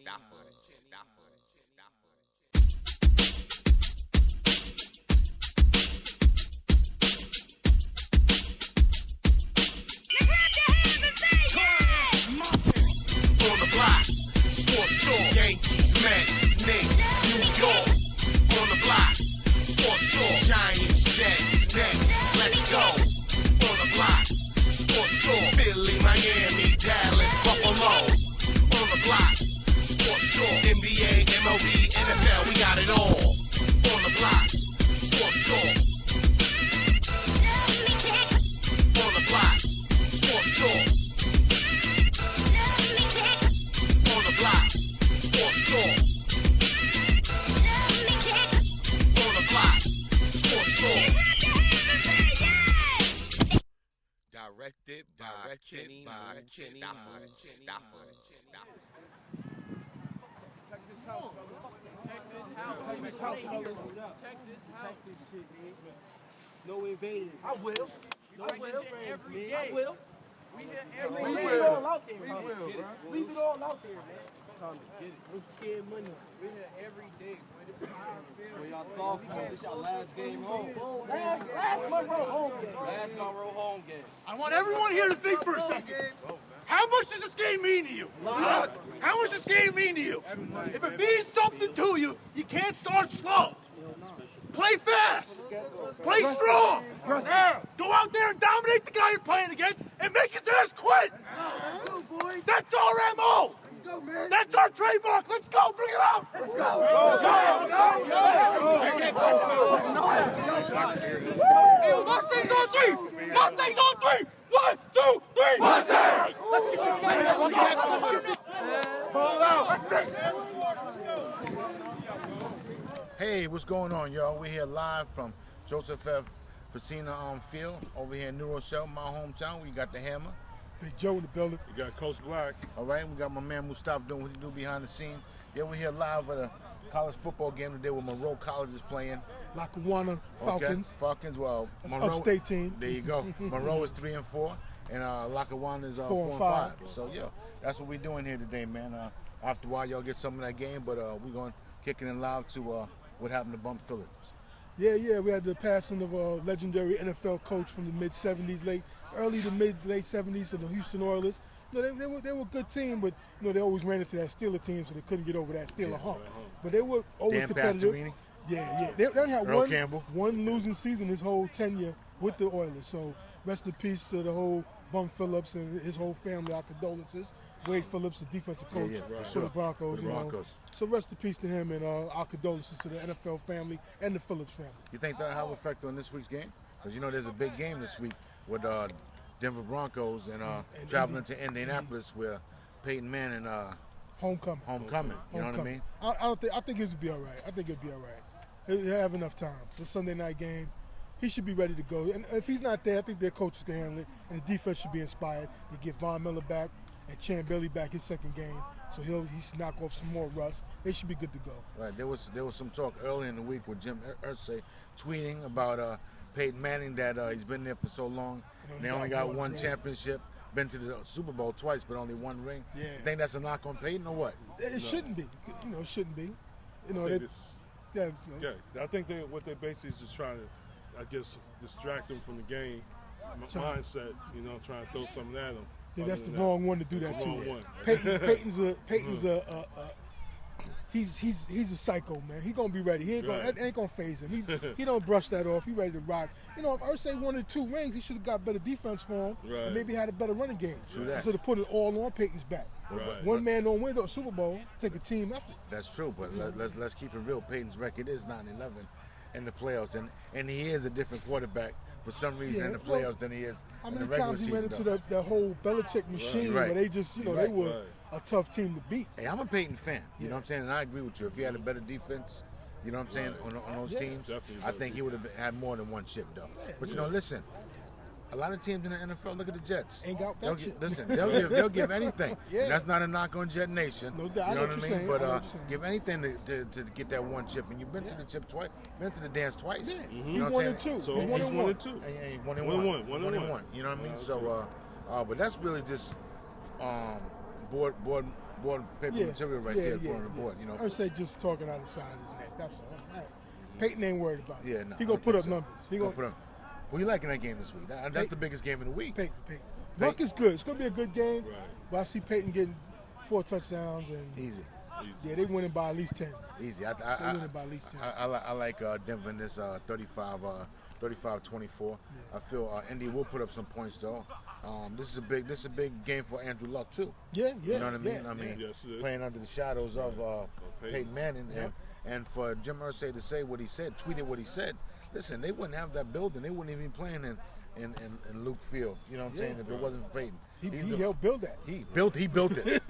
On the block, sports talk, Yankees, Mets, Knicks, New York. On the block, sports talk, Giants, Jets, Nets, let's go. On the block, sports talk, Philly, Miami, Dallas, Buffalo. On the block, sports talk, NBA, MLB, NFL, we got it all. On the block, sports talk. On the block, sports talk. On the block, sports talk. On the block, sports talk. Directed by Kenny Stafford. Protect this house, fellas. Protect this house, fellas. Protect this shit, man. No invading. I will. No invading. I will. We here every day. Leave it all out there. We will, bro. Leave it all out there, man. Time to get it. No scared money. We here every day. When y'all sophomore, this y'all last game home. Last Monroe home game. Last Monroe home game. I want everyone here to think for a second. How much does this game mean to you? How much does this game mean to you? If it means something to you, you can't start slow. Play fast. Play strong. Go out there and dominate the guy you're playing against and make his ass quit. Let's go, boys. That's our MO. Let's go, man. That's our trademark. Let's go. Bring it out. Let's go. Mustangs on three. Mustangs on three. 1, 2, 3. Mustangs. Let's get this game. Ball out. Hey, what's going on, y'all? We're here live from Joseph F. Facina Field over here in New Rochelle, my hometown. We got the Hammer. Big Joe in the building. You got Coach Black. All right, we got my man Mustafa doing what he do behind the scene. Yeah, we're here live at a college football game today where Monroe College is playing. Lackawanna Falcons. Okay. Falcons, well, That's Monroe, upstate team. There you go. Monroe is 3-4, and Lackawanna is 4-5. So, yeah, that's what we're doing here today, man. After a while, y'all get some of that game, but we're going to kick it in loud to what happened to Bump Phillips. Yeah, we had the passing of a legendary NFL coach from the mid-'70s, early to mid-late 70s to the Houston Oilers. You know, they were a good team, but you know they always ran into that Steeler team, so they couldn't get over that Steeler hump. But they were always Dan competitive. Pastorini. Yeah. They had Earl Campbell. one losing season his whole tenure with the Oilers. So rest in peace to the whole Bum Phillips and his whole family. Our condolences. Wade Phillips, the defensive coach for the Broncos. For the Broncos. So rest in peace to him, and our condolences to the NFL family and the Phillips family. You think that'll have an effect on this week's game? Because you know there's a big game this week with Denver Broncos and traveling to Indianapolis where Peyton Manning homecoming. You know what I mean? I think it'll be all right. He'll have enough time. The Sunday night game, he should be ready to go. And if he's not there, I think their coaches can handle it, and the defense should be inspired. They get Von Miller back and Chan Bailey back his second game, so he should knock off some more rust. They should be good to go. Right. There was some talk early in the week with Jim Irsay tweeting about Peyton Manning that he's been there for so long. And they only got one championship. Been to the Super Bowl twice, but only one ring. Yeah. You think that's a knock on Peyton or what? It shouldn't be. You know, it shouldn't be. You know, I think what they basically is just trying to, I guess, distract them from the game mindset. You know, trying to throw something at them. Yeah, that's the wrong one to do that to. Peyton's he's a psycho, man. He gonna be ready. He ain't gonna phase him. He don't brush that off. He ready to rock. You know, if Irsay wanted 2 rings, he should have got better defense for him, and maybe had a better running game. Instead of putting it all on Peyton's back. One man don't win the Super Bowl. Take a team effort. That's true, but let's keep it real. Peyton's record is 9-11 in the playoffs, and he is a different quarterback for some reason in the playoffs than he is in the regular season. How many times he ran into the whole Belichick machine where they just, they were a tough team to beat. Hey, I'm a Peyton fan, you know what I'm saying, and I agree with you. If he had a better defense, you know what I'm saying, on those teams, I think he would have had more than one chip, though. But, you know, listen, a lot of teams in the NFL, look at the Jets. Ain't got that shit. Listen, they'll give anything. And that's not a knock on Jet Nation. No doubt. You know what I mean? But give anything to get that one chip. And you've been to the chip twice, been to the dance twice. Yeah. You know what I'm saying? So he's 1-2. 1-1. You know what I mean? So, but that's really just board board paper material right there, put on the board. You know, I would say just talking out the side of his neck. That's all. Peyton ain't worried about it. Yeah, no, he gonna put up numbers. He gonna put up. Who you liking that game this week? That's the biggest game of the week. Peyton. Luck is good. It's gonna be a good game. Right. But I see Peyton getting 4 touchdowns and Easy. yeah, they winning by at least 10. Easy. They winning by at least 10. I like Denver in this 35-24. I feel Indy will put up some points though. This is a big game for Andrew Luck too. Yeah. You know what I mean? Yeah, I mean, Yes, it is. playing under the shadows of Peyton Manning, and for Jim Irsay to say what he said, tweeted what he said. Listen, they wouldn't have that building. They wouldn't even be playing in Luke Field. You know what I'm saying? If it wasn't for Peyton, He helped build that. He built it.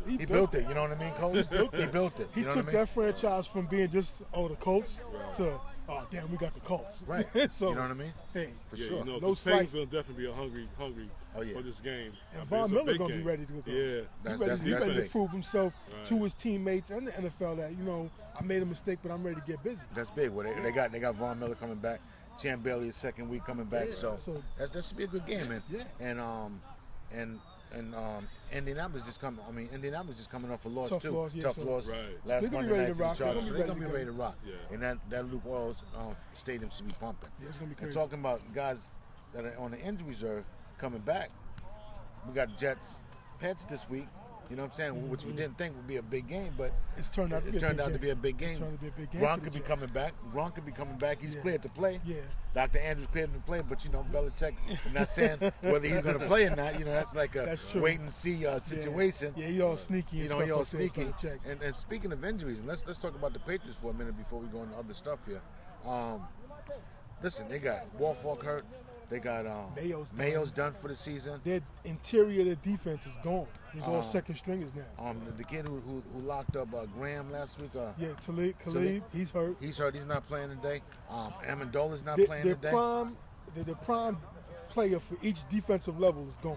He built it. You know what I mean, Coach? He built it. He You know took what I mean? that franchise from being just the Colts to damn, we got the Colts. Right. So You know what I mean? hey, For Yeah, sure. you know, No 'cause slight. Peyton's gonna definitely be hungry Oh, yeah. for this game. and I mean, Von it's a Miller's big gonna be game. ready to go. Yeah, He's ready to big. prove himself Right. to his teammates and the NFL that I made a mistake, but I'm ready to get busy. That's big. Well, they got Von Miller coming back. Champ Bailey his second week coming back. Yeah, So so- that should be a good game, man. Yeah. And Indianapolis just coming off a loss Tough too. loss, yeah, Tough so- loss Right. last They're gonna be Monday ready night to to the rock. They're Chargers. gonna So be they're gonna be ready ready to to rock. Yeah. And that Luke Oils stadium should be pumping. Yeah, it's gonna be And crazy. talking about guys that are on the injury reserve coming back, we got Jets, Pets this week. You know what I'm saying? Which we didn't think would be a big game, but It's turned out to be a big game. It's turned out to be a big game. It's turned out to be a big game Gronk for could the be Jets. coming back. Gronk could be coming back. He's Yeah. cleared to play. Yeah. Dr. Andrews cleared to play, but Belichick, I'm not saying whether he's going to play or not. That's like a That's true. wait and see situation. Yeah, he all sneaky. And stuff He all like that, sneaky. Belichick. And speaking of injuries, and let's talk about the Patriots for a minute before we go into other stuff here. Listen, they got Wolfwalk hurt. They got Mayo's done for the season. Their interior of their defense is gone. There's all second stringers now. The kid who locked up Graham last week. Yeah, Talib, he's hurt. He's hurt. He's not playing today. Amendola's not playing Their today. prime player for each defensive level is gone.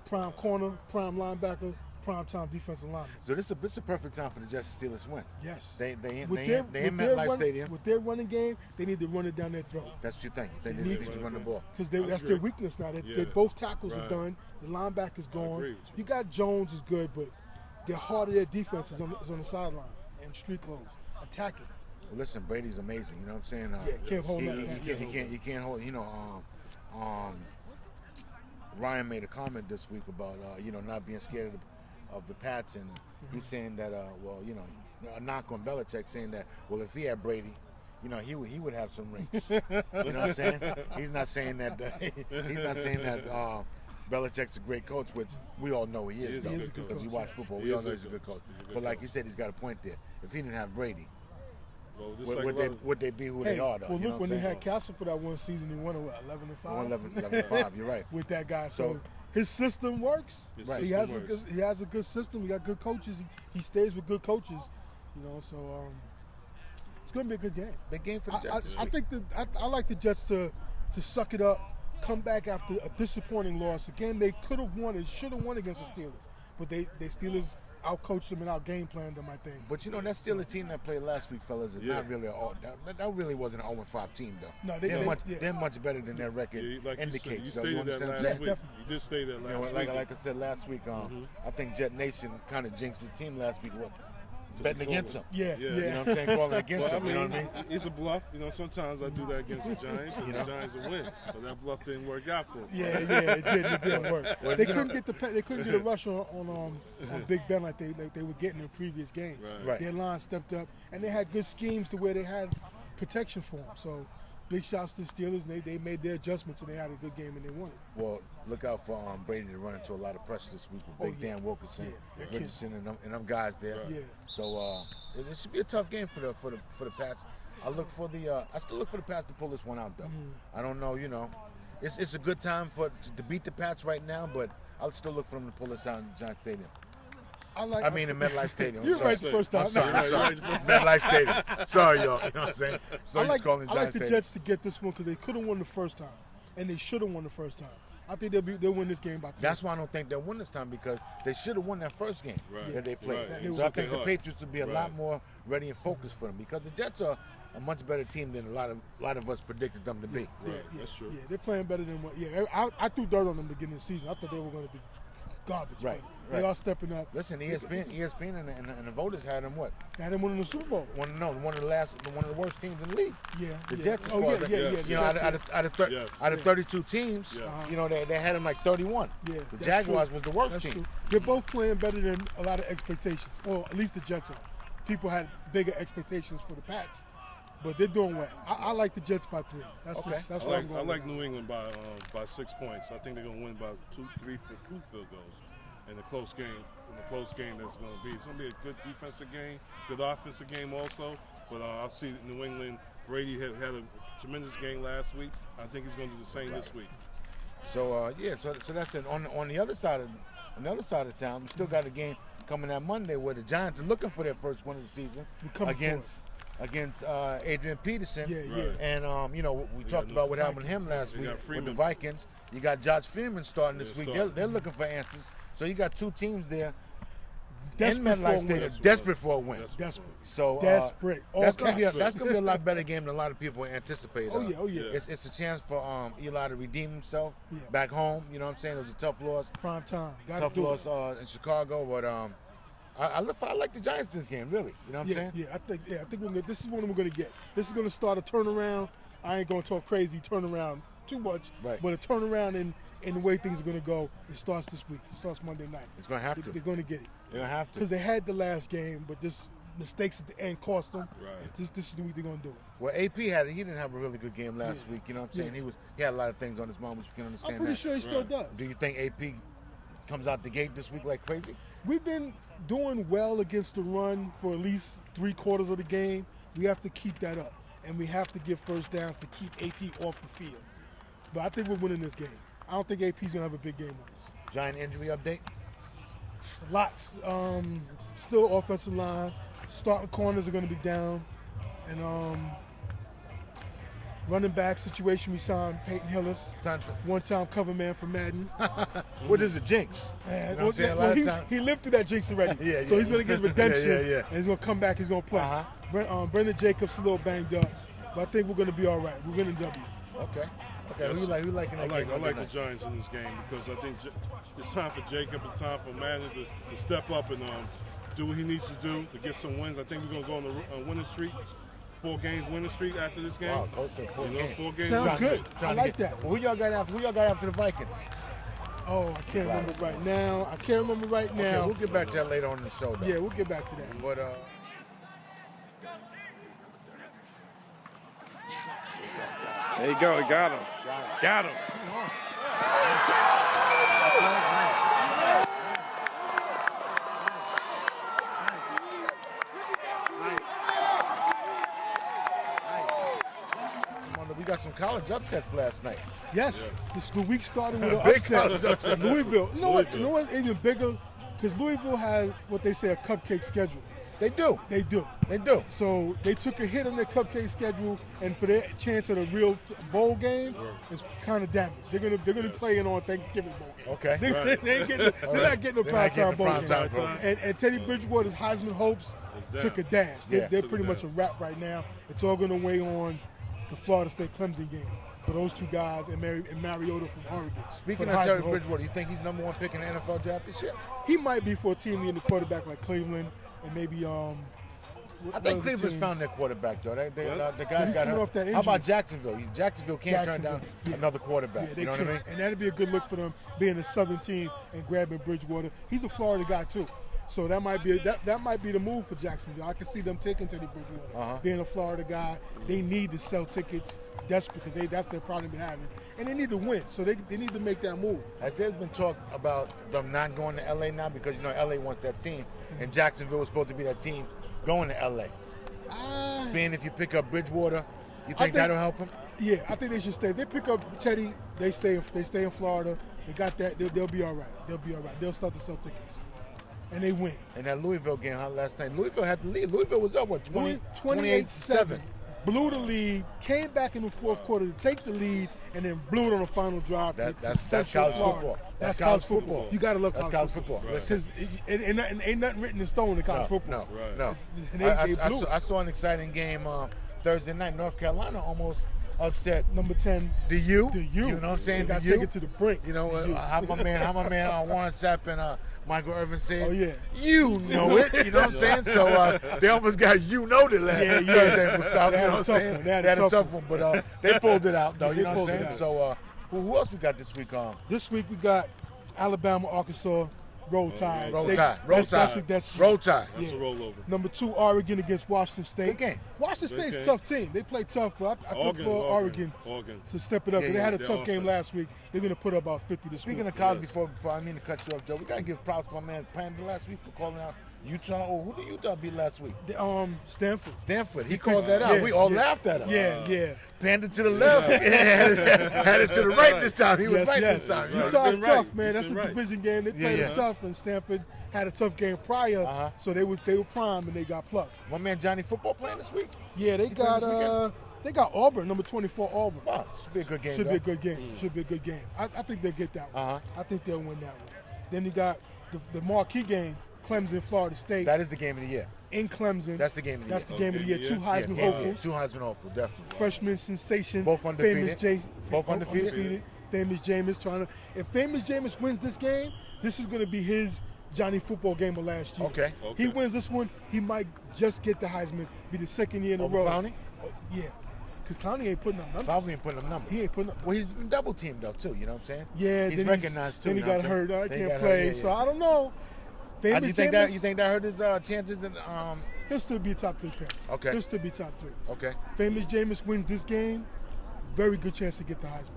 Prime corner, prime linebacker, prime time defensive lineman. So this is a perfect time for the Jets to Steelers to win. Yes. They in their MetLife run- Stadium. With their running game, they need to run it down their throat. That's what you think. They They need need to to. run the ball. Because I that's agree. their weakness now. Yeah. Both tackles are Right. done. The linebacker's gone. agree with you. You got Jones is good, but the heart of their defense is on the sideline and street clothes, attacking. Well, listen, Brady's amazing. You know what I'm saying? Can't hold he, nothing. he can't hold. Ryan made a comment this week about not being scared of the Pats, and he's saying that a knock on Belichick, saying that if he had Brady, he would have some rings. You know what I'm saying? He's not saying that. He's not saying that. Belichick's a great coach, which we all know he is, He is a though, good coach. because we watch football. He We all is know a he's a good good coach. he's a good But like coach. you said, he's got a point there. If he didn't have Brady, Well, just would they be who they are, though? Well, You know look, what when I'm they saying? had Castle for that one season, he won 11-5. 11-5, you're right. With that guy, so So- his system works. His Right. He system has works. he has a good system. He got good coaches. He stays with good coaches. So it's going to be a good game. Big game for the Jets this I week. think I like the Jets to suck it up, come back after a disappointing loss. A game they could have won and should have won against the Steelers, but they Steelers outcoached them and out-game planned them, I think. But that Steelers team that played last week, fellas, is not really that really wasn't an 0-5 team, though. No, they're much better than their record Yeah, like indicates. you So stated you that understand what I'm last saying? week. definitely. You did state that last week. Like I said last week, I think Jet Nation kind of jinxed his team last week. Betting against them. Yeah. Yeah. You know what I'm saying? Calling against Well, them. You know what I mean? It's a bluff. Sometimes I do that against the Giants, and the Giants will win. But that bluff didn't work out for them. Yeah, it didn't work. Well, They you know- couldn't get a rush on Big Ben like they were getting in previous games. Right. Their line stepped up, and they had good schemes to where they had protection for them. So big shots to the Steelers, and they made their adjustments, and they had a good game, and they won it. Well, look out for Brady to run into a lot of pressure this week with Big Dan Wilkerson, Yeah. Richardson, and them guys there. Yeah. So it should be a tough game for the Pats. I still look for the Pats to pull this one out, though. I don't know, it's a good time to beat the Pats right now, but I'll still look for them to pull this out in Giants Stadium. In MetLife Stadium. You're right the first time. I'm sorry. MetLife Stadium. Sorry, y'all. You know what I'm saying? So I like calling the Giants Stadium. Jets to get this one because they could have won the first time, and they should have won the first time. I think they'll win this game by 3. That's why I don't think they'll win this time, because they should have won that first game that they played. Right. They So I were think the hard. Patriots would be a lot Right. more ready and focused for them, because the Jets are a much better team than a lot of us predicted them to be. Right. That's true. Yeah, they're playing better than what. Yeah, I threw dirt on them beginning of the season. I thought they were going to be garbage. Right. They are stepping up. Listen, ESPN and the voters had them what? Had them winning the Super Bowl. One of the worst teams in the league. Yeah. The yeah. Jets. Oh, as far yeah, as- yeah. You know, out of 32 teams, Yes. you know, they had them like 31. Yeah, The that's Jaguars true. was the worst That's team. true. They're both playing better than a lot of expectations, or at least the Jets are. People had bigger expectations for the Pats, but they're doing well. I like the Jets by 3. That's Okay. just, that's I what like, I'm I going like with. New England by 6 points. I think they're going to win by 2 field goals in a close game. In a close game, that's going to be. It's going to be a good defensive game, good offensive game also. But I see New England. Brady had a tremendous game last week. I think he's going to do the same this week. So so that's it. On the other side of town, we still got a game coming that Monday where the Giants are looking for their first win of the season against Adrian Peterson. Yeah, yeah. Right. And you know, we talked about what happened to him last They week got with Freeman. the Vikings. You got Josh Freeman starting this Yeah, week. starting. They're looking for answers. So you got two teams there Desperate in for a MetLife win. Stadium, desperate for a win. Desperate. So Desperate. All that's gonna caps. be a lot better game than a lot of people anticipate. Oh, yeah, oh, yeah. It's a chance for Eli to redeem himself Yeah. back home. You know what I'm saying? It was a tough loss. Prime time. Got Tough to do loss it. in Chicago, but I like the Giants in this game, really. You know what I'm saying? Yeah, I think this is one we're gonna get. This is gonna start a turnaround. I ain't gonna talk crazy turnaround too much, Right. but a turnaround in the way things are gonna go. It starts this week. It starts Monday night. It's gonna have to. They're gonna get it They're gonna have to. because they had the last game, but this mistakes at the end cost them. Right. And this is the week they're gonna do it. Well, AP he didn't have a really good game last week. You know what I'm saying? Yeah. He had a lot of things on his mind, which you can understand. I'm pretty that. sure he still does. Do you think AP comes out the gate this week like crazy? We've been doing well against the run for at least 3/4 of the game. We have to keep that up, and we have to get first downs to keep AP off the field. But I think we're winning this game. I don't think AP's gonna have a big game on us. Giant injury update. Lots. Still offensive line. Starting corners are going to be down. And running back situation, we signed Peyton Hillis, one-time cover man for Madden. What is a jinx? And, You know what I'm saying? A lot of time- he lived through that jinx already. Yeah, so yeah. he's going to get redemption. Yeah. And he's going to come back. He's going to play. Uh-huh. Brendan Jacobs a little banged up. But I think we're going to be all right. We're winning W. Okay. Yes. Who liking that game? I like the Giants in this game because I think it's time for Jacob. It's time for Manning to step up and do what he needs to do to get some wins. I think we're going to go on a winning streak, 4 games winning streak after this game. Wow, Coach said 4 games. 4 games. Sounds good. I like that. Well, who y'all got after the Vikings? Oh, I can't remember right now. Okay, we'll get back to that later on in the show, though. Yeah, we'll get back to that. But There you go. He got him. Got him. we got some college upsets last night. Yes. The week started with an Big upset. college upset. Louisville. You know what? Louisville. You know what? Even bigger, because Louisville had what they say a cupcake schedule. They do. They do. They do. So they took a hit on their cupcake schedule, and for their chance at a real bowl game, it's kind of damaged. They're gonna play it on Thanksgiving bowl game. Okay. They ain't getting, they're not getting a They're not prime time getting bowl a game. primetime bowl game. And Teddy Bridgewater's Heisman hopes down. took a dash. Yeah, They're took a pretty much a dash. wrap right now. It's all going to weigh on the Florida State Clemson game for those two guys and Mariota from Oregon. Speaking For of the Terry Heisman Bridgewater, you think he's number 1 pick in the NFL draft this year? he might be for a team needing a quarterback like Cleveland and maybe I think Cleveland's found their quarterback, though. The But guy he's got coming hurt. off that How about injury. Jacksonville? Jacksonville can't turn down Yeah. another quarterback. Yeah, they you know can. what I mean? And that'd be a good look for them being a Southern team and grabbing Bridgewater. He's a Florida guy too. So that might be that might be the move for Jacksonville. I can see them taking Teddy Bridgewater. Uh-huh. Being a Florida guy, they need to sell tickets desperate because that's their problem they're having. And they need to win. So they need to make that move. Has there been talk about them not going to LA now because LA wants that team and Jacksonville was supposed to be that team going to LA? Being if you pick up Bridgewater, you think that'll help them? Yeah, I think they should stay. If they pick up Teddy, they stay in Florida. They got that. They'll be all right. They'll start to sell tickets. And they win. And that Louisville game last night, Louisville had the lead. Louisville was up, 28-7. Blew the lead, came back in the fourth quarter to take the lead, and then blew it on the final drive. That's Central college Florida. football. That's college football. You got to love That's college football. Right. Listen, Ain't nothing written in stone in college football. Right. No. They blew. I saw an exciting game Thursday night. North Carolina almost upset Number 10. the U. The U. You know what I'm saying? They got The to take U. it to the brink. You know, The U. how my man Warren Sapp and Michael Irvin said, Oh, yeah. you know it. You know what I'm saying? So they almost got noted last Thursday, Mustafa. They You had know a what I'm tough saying? one. They had a tough one, but they pulled it out, though. Yeah, You know what they I'm pulled saying? it out. So who else we got this week? This week we got Alabama, Arkansas, Roll Tide. Roll They- Tide. That's Roll Tide. That's a rollover. Number 2, Oregon against Washington State. Good game. Washington Good State's a game. tough team. They play tough, but I think for Oregon to step it up. Yeah, They had a yeah. tough game last week. They're going to put up about 50 this Speaking week. of college, before I mean to cut you off, Joe, we got to give props to my man Panda last week for calling out Utah. Or who did Utah beat last week? Stanford. Stanford. He called that out. Yeah, We all yeah. laughed at him. Yeah. Panda to the left. had it to the right this time. He was Yes, right yes. this time. Utah's been tough, right. man. He's That's a been right. division game. They played it tough, and Stanford had a tough game prior, so they were prime and they got plucked. My man Johnny Football playing this week? Yeah, they Is he playing this weekend? got Auburn, number 24 Auburn. Wow, should be a good game. Should though. be a good game. Should be a good game. I think they'll get that one. I think they'll win that one. Then you got the marquee game, Clemson, Florida State. That is the game of the year. In Clemson. That's the game of the That's year. the game of the year. Two Heisman Yeah, hopefuls. two Heisman hopefuls, definitely. Freshman sensation. Both undefeated. Both undefeated. Famous Jameis trying to. If Famous Jameis wins this game, this is going to be his Johnny Football game of last year. Okay. He wins this one, he might just get the Heisman. Be the second year in a row. Clowney? Oh, yeah. Because Clowney ain't putting up numbers. Clowney ain't putting up numbers. He ain't putting up. Well, he's been double teamed though too. You know what I'm saying? Yeah. He's then recognized too. Then he you know got what I'm hurt. I saying? Then he can't got hurt, play. yeah, So yeah. I don't know. Do Famous you think Jameis, that hurt his chances in he'll still be top 3 pick. Okay. He'll still be top 3. Okay. Famous Jameis wins this game, very good chance to get the Heisman.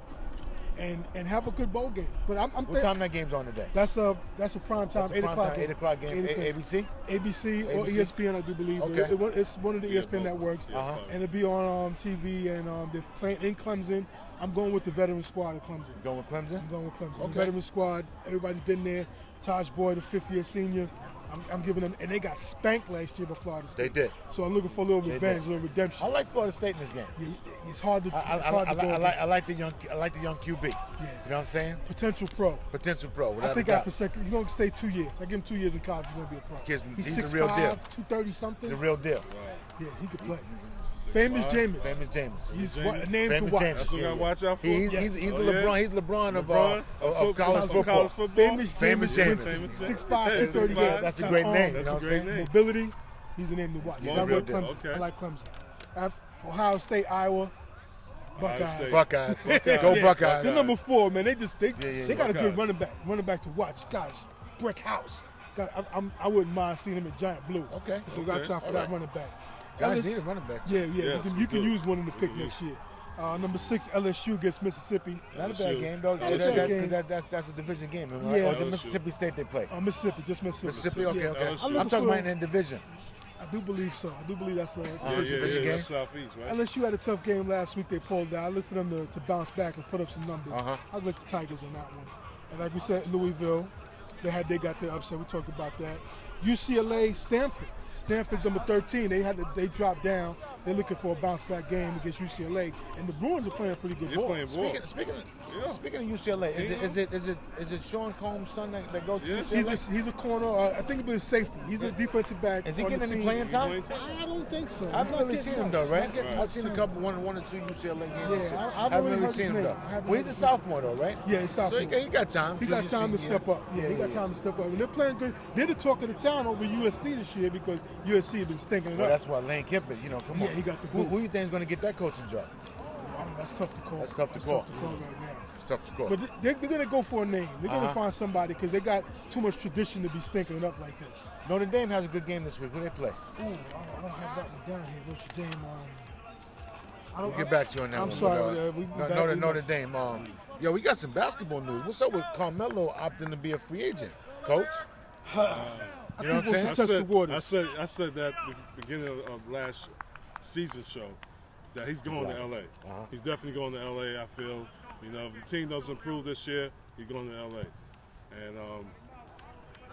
And have a good bowl game. But I'm What time that game's on today? That's a prime time, That's a 8 prime o'clock time, game. 8 o'clock game. 8 o'clock. ABC? ABC or ABC? ESPN, I do believe. Okay. It's one of the ESPN networks. And it'll be on TV, and they're playing in Clemson. I'm going with the veteran squad of Clemson. Going with Clemson? I'm going with Clemson. Okay. The veteran squad, everybody's been there. Taj Boyd, the 5th-year senior. I'm giving them, and they got spanked last year by Florida State. They did. So I'm looking for a little They revenge, did. a little redemption. I like Florida State in this game. Yeah, it's hard to. I like the young QB. Yeah. You know what I'm saying? Potential pro. Potential pro. I Without think a doubt. after second, he's going to stay 2 years. I give him 2 years in college, he's going to be a pro. He's 6'5", the real deal. 230 something. He's the real deal. Yeah, he could play. Famous Jameis. Famous Jameis. He's a name Famous to watch. Jameis. That's what I gotta watch out for. He's LeBron. He's LeBron of college football. Famous Famous Jameis. Jameis. 6'5", 230. Yeah, that's a got great arms. name. You That's know a what I'm great saying? name. Mobility. He's the name to watch. He's I a real like deal. Clemson. Okay. I like Clemson. Ohio State, Iowa. Buckeyes. State. Buckeyes. Go Yeah. Buckeyes. They're number 4, man. They got a Buckeyes. good running back to watch. Guys, brick house. I wouldn't mind seeing him in Giant Blue. Okay. So we got to try for All that right. running back. Giants need a running back. Yeah. Yes, you we can do. use one in the pick next year. Number 6, LSU against Mississippi. Not a bad game, though. Not a bad game. Because that's a division game, right? Yeah. Or is it Mississippi State they play? Mississippi, just Mississippi. Mississippi, okay, Yeah. okay. LSU. I'm talking about in division. I do believe so. I do believe that's a division game. That's Southeast, right? LSU had a tough game last week. They pulled out. I look for them to bounce back and put up some numbers. I like the Tigers on that one. And like we said, Louisville, they got their upset. We talked about that. UCLA, Stanford. Stanford, number 13. They dropped down. They're looking for a bounce back game against UCLA, and the Bruins are playing pretty good They're ball. playing ball. Speaking of UCLA, is it Sean Combs' son that goes to Yes. UCLA? He's a corner. I think he'll be a safety. He's a defensive back. Is he on the getting any team. playing time? I don't think so. I've He's not really getting seen him much. though, right? Not getting I've much seen a time. couple, one or two UCLA games. Yeah, I haven't haven't really really heard seen his him name. though. I haven't Well, he's really a seen him. sophomore though, right? Yeah, he's sophomore. So he got time. He got time to step up. Yeah, he got time to step up. And they're playing good. They're the talk of the town over USC this year because USC has been stinking it Well, up. that's why Lane Kiffin, come on. Yeah, he got the who boot. you think is going to get that coaching job? That's tough to call. That's tough to call. right now. It's tough to call. But they're going to go for a name. They're going to find somebody because they got too much tradition to be stinking it up like this. Notre Dame has a good game this week. Who they play? Ooh, I don't have that one down here. Notre Dame. We'll get back to you on that I'm one. sorry. But, Notre Dame. Yo, we got some basketball news. What's up with Carmelo opting to be a free agent, Coach? You know what I'm saying? Test the waters. I said that at the beginning of last season show that he's going to LA. He's definitely going to LA. I feel, if the team doesn't improve this year, he's going to LA, and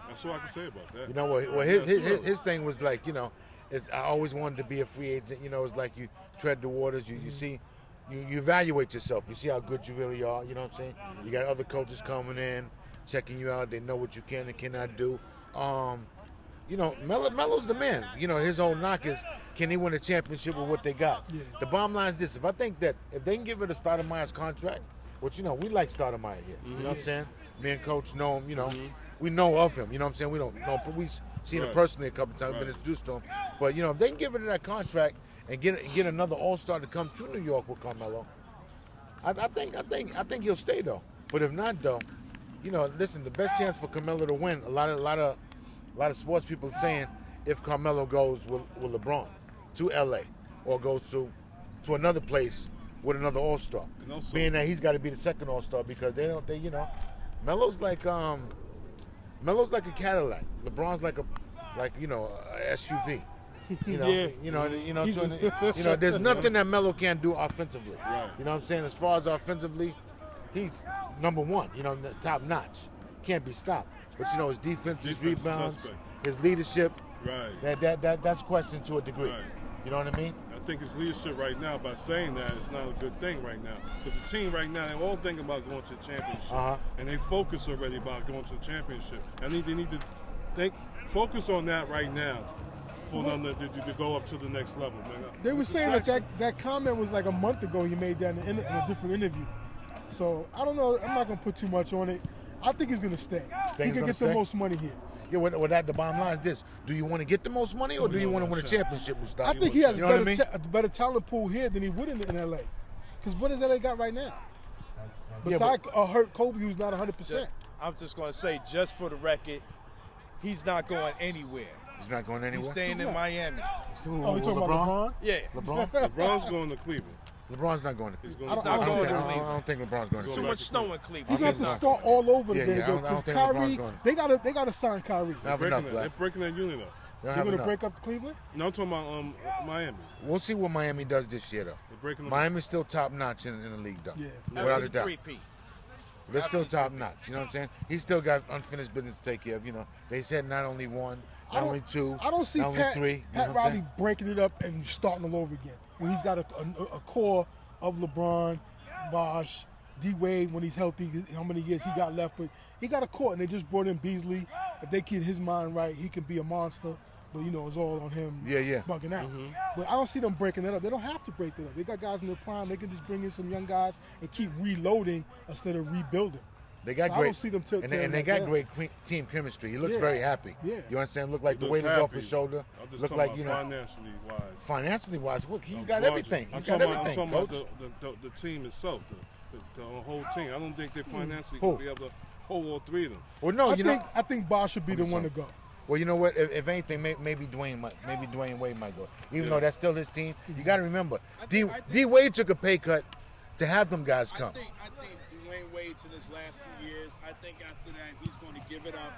that's what I can say about that. You know what? Well, his thing was like, it's I always wanted to be a free agent. It's like you tread the waters. You see, you evaluate yourself. You see how good you really are. You know what I'm saying? You got other coaches coming in, checking you out. They know what you can and cannot do. you know, Melo's the man. You know, his whole knock is, can he win a championship with what they got? Yeah. The bottom line is this: if I think that if they can give it a Stoudemire's contract, which, you know, we like Stoudemire here. You know what I'm saying? Me and Coach know him. You know, we know of him. You know what I'm saying? We don't know, but we've seen him personally a couple times. Been introduced to him. But, you know, if they can give it that contract and get another All-Star to come to New York with Carmelo, I think he'll stay though. But if not though, you know, listen, the best chance for Carmelo to win, a lot of sports people are saying, if Carmelo goes with LeBron to LA or goes to another place with another All-Star, being that he's got to be the second All-Star because they you know, Melo's like a Cadillac, LeBron's like you know, a SUV. You know, there's nothing that Melo can't do offensively. Right. You know what I'm saying? As far as offensively, he's number one. You know, top notch, can't be stopped. But you know, his defense, his rebounds, his leadership, right? That's questioned to a degree. Right. You know what I mean? I think his leadership right now, by saying that, it's not a good thing right now. Because the team right now, they're all thinking about going to the championship, and they focus already about going to the championship. And they need to focus on that right now for them to go up to the next level, man. They were saying that comment was like a month ago. He made that in a different interview. So I don't know. I'm not gonna put too much on it. I think he's gonna stay. He can get the most money here. Yeah, well, the bottom line is this: do you want to get the most money, or do you want to win a championship, Mustafa? I think he has a better talent pool here than he would in LA. Because what does LA got right now? Besides a hurt Kobe, who's not 100%. I'm just gonna say, just for the record, he's not going anywhere. He's not going anywhere? He's staying in Miami. You talking about LeBron? Yeah. LeBron's going to Cleveland. LeBron's not going to Cleveland. I don't think LeBron's going to Cleveland. Too much snow in Cleveland. He got to start all over again. I don't think Kyrie, they got to sign Kyrie. They're breaking that unit up. They're going to break up Cleveland? No, I'm talking about Miami. We'll see what Miami does this year, though. Miami's still top notch in the league, though. Yeah. Without a doubt. They're still top notch. You know what I'm saying? He's still got unfinished business to take care of. You know, they said not only one, not only two, I don't see not only three. Pat Riley breaking it up and starting all over again. When he's got a core of LeBron, Bosh, D-Wade when he's healthy, how many years he got left. But he got a core, and they just brought in Beasley. If they keep his mind right, he can be a monster. But, you know, it's all on him bugging out. But I don't see them breaking it up. They don't have to break it up. They got guys in their prime. They can just bring in some young guys and keep reloading instead of rebuilding. They got great. I don't see them and they got great team chemistry. He looks very happy. Yeah. You understand? Look like the weight is off his shoulder. Look like, you know, financially wise. Look, he's got everything. He's got everything. I'm talking about the team itself, the whole team. I don't think they financially can be able to hold all three of them. Well, no, I think Bosh should be the one to go. Well, you know what? If anything, maybe Dwayne Wade might go. Even though that's still his team, you got to remember, D Wade took a pay cut to have them guys come. I think Dwayne Wade's in his last few years. I think after that he's going to give it up.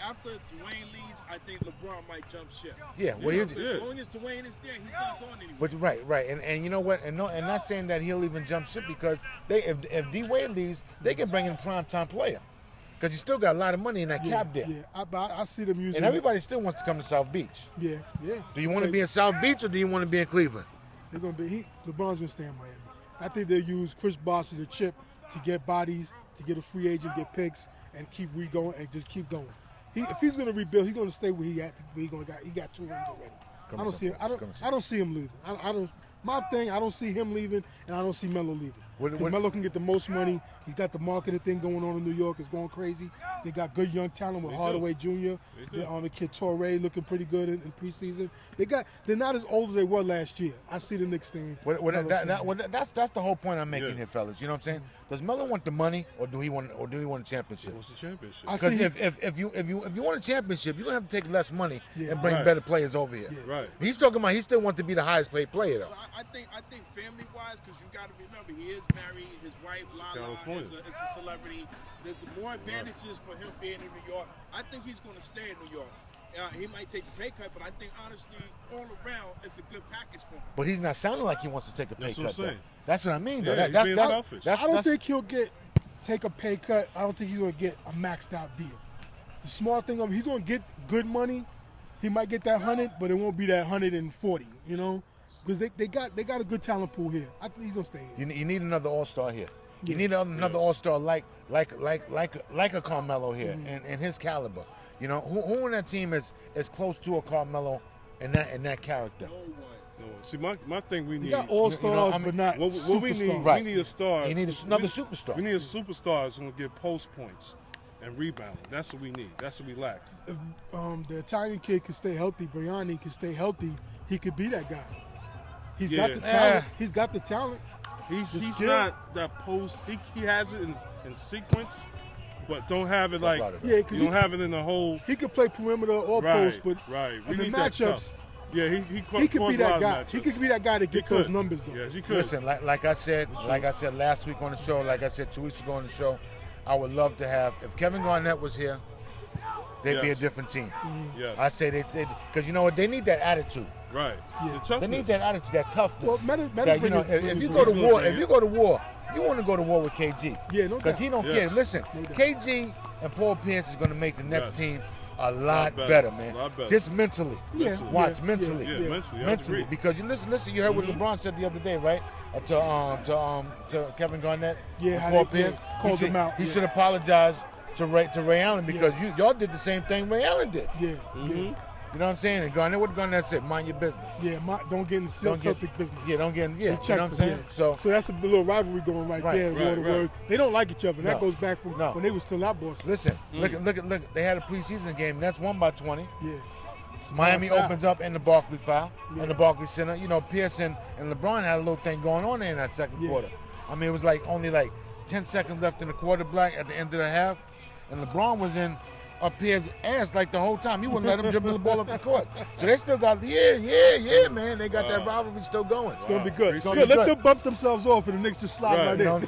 After Dwayne leaves, I think LeBron might jump ship. Yeah, well, as long as Dwayne is there, he's not going anywhere. But right, and you know what? And not saying that he'll even jump ship because if D Wade leaves, they can bring in a primetime player. Because you still got a lot of money in that cap there. Yeah, I see them using. And everybody still wants to come to South Beach. Yeah. Do you want to be in South Beach or do you want to be in Cleveland? They're gonna be. LeBron's gonna stay in Miami. I think they'll use Chris Bosh as a chip to get bodies, to get a free agent, get picks, and keep going and just keep going. If he's gonna rebuild, he's gonna stay where he at. He got 2 rings already. I don't see him leaving. I don't see him leaving, and I don't see Melo leaving. Because Melo can get the most money. He's got the marketing thing going on in New York. It's going crazy. They got good young talent with Hardaway Jr. They're on the kid Torrey looking pretty good in preseason. They're not as old as they were last year. I see the Knicks thing. That's the whole point I'm making here, fellas. You know what I'm saying? Does Melo want the money, or do he want a championship? He wants a championship. Because if you want a championship, you're gonna have to take less money and bring better players over here. Yeah. Right. He's talking about he still wants to be the highest paid player though. I think family wise, because you got to remember he is married. His wife Lala is a celebrity. There's more advantages for him being in New York. I think he's going to stay in New York. He might take the pay cut, but I think honestly, all around, it's a good package for him. But he's not sounding like he wants to take a pay cut. What I'm saying. That's what I mean. Yeah, that's being selfish. I don't think he'll take a pay cut. I don't think he's going to get a maxed out deal. The smart thing he's going to get good money. He might get that 100, but it won't be that 140. You know. Because they got a good talent pool here. I think he's gonna stay here. You need another All-Star here. You need another all-star like a Carmelo here and his caliber. You know, who in that team is close to a Carmelo in that character? No. See, my thing, we need. You got all-stars, but not what we need, Right. we need a star. You need another superstar. We need a superstar that's going to get post points and rebounding. That's what we need. That's what we lack. If the Italian kid can stay healthy, Briani can stay healthy, he could be that guy. He's got the talent. He's got the talent. He's not that post. He has it in sequence, but don't have it like you don't have it in the whole. He could play perimeter or post, but we in the need matchups. Yeah, he could be that guy. He could be that guy to get those numbers though. Yes, he could. Listen, like I said last week on the show, like I said 2 weeks ago on the show, I would love to have if Kevin Garnett was here, they'd be a different team. Yes. I'd say they because you know what, they need that attitude. Right. Yeah. They need that attitude, that toughness. Well, that, you know, if you go to war, you want to go to war with KG. Yeah, no doubt. Because he don't care. Listen, KG and Paul Pierce is going to make the next team a lot better, man. Just mentally. Watch mentally. Mentally. Because you listen. You heard what LeBron said the other day, right? To Kevin Garnett. Yeah, Paul Pierce called him out. He should apologize to Ray Allen because y'all did the same thing Ray Allen did. Yeah. You know what I'm saying? And Garnett, what Garnett said, mind your business. Yeah, don't get in the Celtic business. Yeah, don't get in, you know what I'm saying? Yeah. So that's a little rivalry going right there. Word. They don't like each other. And that goes back from when they were still out Boston. Listen, look. They had a preseason game. That's won by 20. Yeah. Miami opens up in the Barclays in the Barclays Center. You know, Pearson and LeBron had a little thing going on there in that second quarter. I mean, it was only 10 seconds left in the quarter black at the end of the half. And LeBron was in up his ass the whole time. He wouldn't let him dribble the ball up the court. So they still got man. They got that rivalry still going. It's gonna be good. It's gonna be let them bump themselves off and the Knicks just slide right in.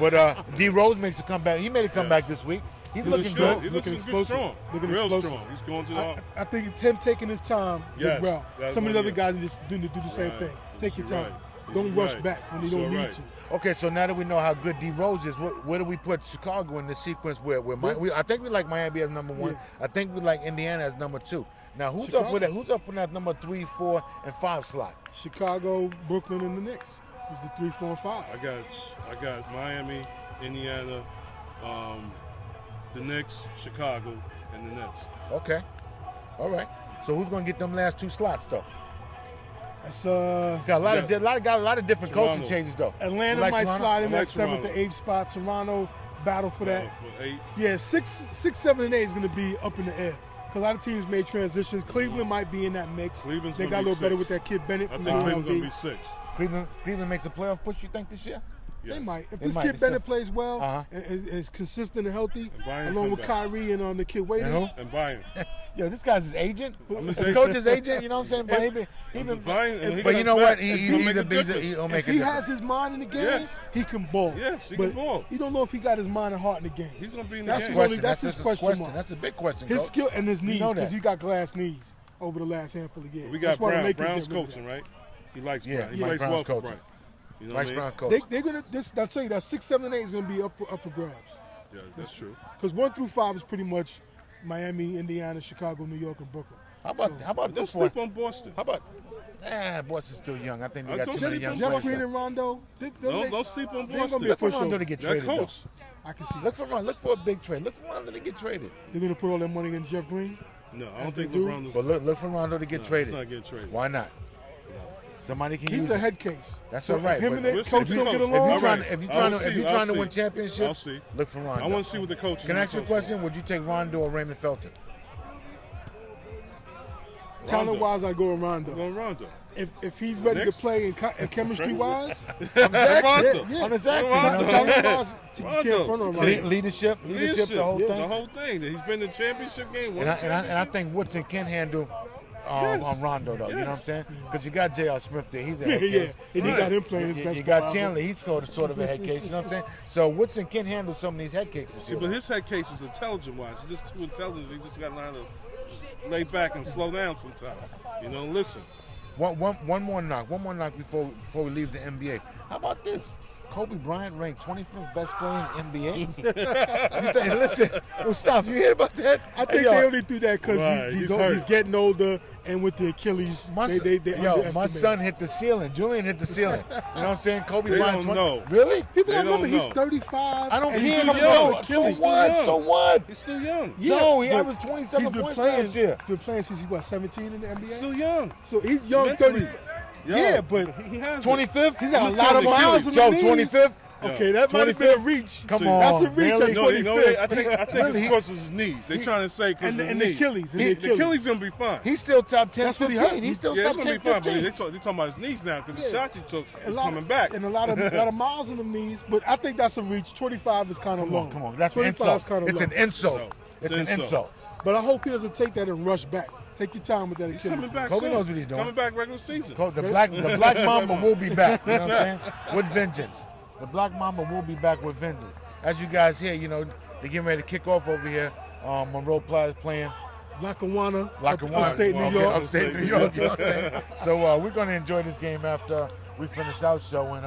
But D Rose makes a comeback. He made a comeback this week. He's looking good. He looks strong. Real strong. He's going to the I think it's him taking his time did well. Some of the other guys just do the same thing. Take your time. Don't rush back when you don't need to. Okay, so now that we know how good D Rose is, where do we put Chicago in the sequence? I think we like Miami as number 1. I think we like Indiana as number 2. Now who's up with that? Who's up for that number 3, 4, and 5 slot? Chicago, Brooklyn, and the Knicks is the 3, 4, and 5. I got Miami, Indiana, the Knicks, Chicago, and the Nets. Okay, all right. So who's gonna get them last 2 slots though? That's got a lot of different coaching changes though. Atlanta might slide in that 7th to 8th spot. Toronto battle for that. For 8. Yeah, 6, 7, and 8 is going to be up in the air. Because a lot of teams made transitions. Cleveland might be in that mix. They got a little better with that kid Bennett from the I think Cleveland's going to be 6. Cleveland makes a playoff push, you think, this year? Yes. They might. If this kid Bennett plays well and is consistent and healthy, along with Kyrie and the kid Waiters. And Bayern. Yo, this guy's his agent. His coach's agent, you know what I'm saying? But you know what? He'll make If he has his mind in the game, he can ball. Yes, he can ball. You don't know if he got his mind and heart in the game. He's going to be in the game. That's his question mark. That's a big question, His skill and his knees, because he got glass knees over the last handful of years. We got Brown's coaching, right? He likes Brown. He plays well for Brown. You know what I mean? They're gonna. I'll tell you that 6, 7, and 8 is gonna be up for grabs. Yeah, that's true. Because 1 through 5 is pretty much Miami, Indiana, Chicago, New York, and Brooklyn. How about this one? Don't sleep on Boston. How about? Boston's still young. I think they got too many young players. Jeff Green and Rondo. Don't sleep on Boston. Look for Rondo to get traded. I can see. Look for a big trade. Look for Rondo to get traded. They're gonna put all their money in Jeff Green. No, I don't think LeBron's. But look for Rondo to get traded. He's not getting traded. Why not? Somebody can use. He's a head case. That's all right. If him and the coach don't get along, if you're trying to win championships, look for Rondo. I want to see what the coach. Can I ask you a question? Would you take Rondo or Raymond Felton? Talent-wise, I go with Rondo. Go Rondo. If he's ready to play and chemistry-wise, I'm Leadership, the whole thing. The whole thing. He's been in the championship game. And I think Woodson can handle on Rondo, though. You know what I'm saying? Because you got J.R. Smith there. He's a head case. And you got him playing his best. You got Chandler. He's sort of a head case. You know what I'm saying? So Woodson can handle some of these head cases. See, but his head case is intelligent-wise. He's just too intelligent. He just got to learn to lay back and slow down sometimes. You know, listen. One more knock before we leave the NBA. How about this? Kobe Bryant ranked 25th best player in the NBA? Listen, Mustafa, you hear about that? I think they only do that because he's getting older, and with the Achilles, my son hit the ceiling. Julian hit the ceiling. You know what I'm saying? Kobe Bryant. Don't know. Really? People don't remember he's 35. I don't and care. he's young. Achilles. So what? He's still young. Yeah, no, he averaged 27 points last year. He's been playing since he was 17 in the NBA. He's still young. So he's young, Mentally. 30. Yeah, but he has 25th. He got a lot of miles on Joe, the knees. 25th. Okay, that might have been a reach. Come on, that's a reach really? at No, 25th. I think it's because of his knees. They're trying to say because of his and knees. the Achilles. The Achilles gonna be fine. He's still top 10, That's what he 15. hurt. He's still Yeah, top it's gonna 10, be fine. But 15. they're talking about his knees now because the shot he took is lot coming back. And a lot of miles on the knees, but I think that's a reach. 25 is kind of low. Come on, that's an 25 is insult. kind of It's low. an insult. It's an insult. But I hope he doesn't take that and rush back. Take your time with that He's Achilles. coming back Kobe soon. knows what he's doing. Coming back regular season. The black Mamba will be back. You know what I'm saying? With vengeance. The Black Mamba will be back with vengeance. As you guys hear, you know, they're getting ready to kick off over here. Monroe College playing Lackawanna, upstate New York. Upstate New York, you know what I'm saying? So we're going to enjoy this game after we finish our show. And,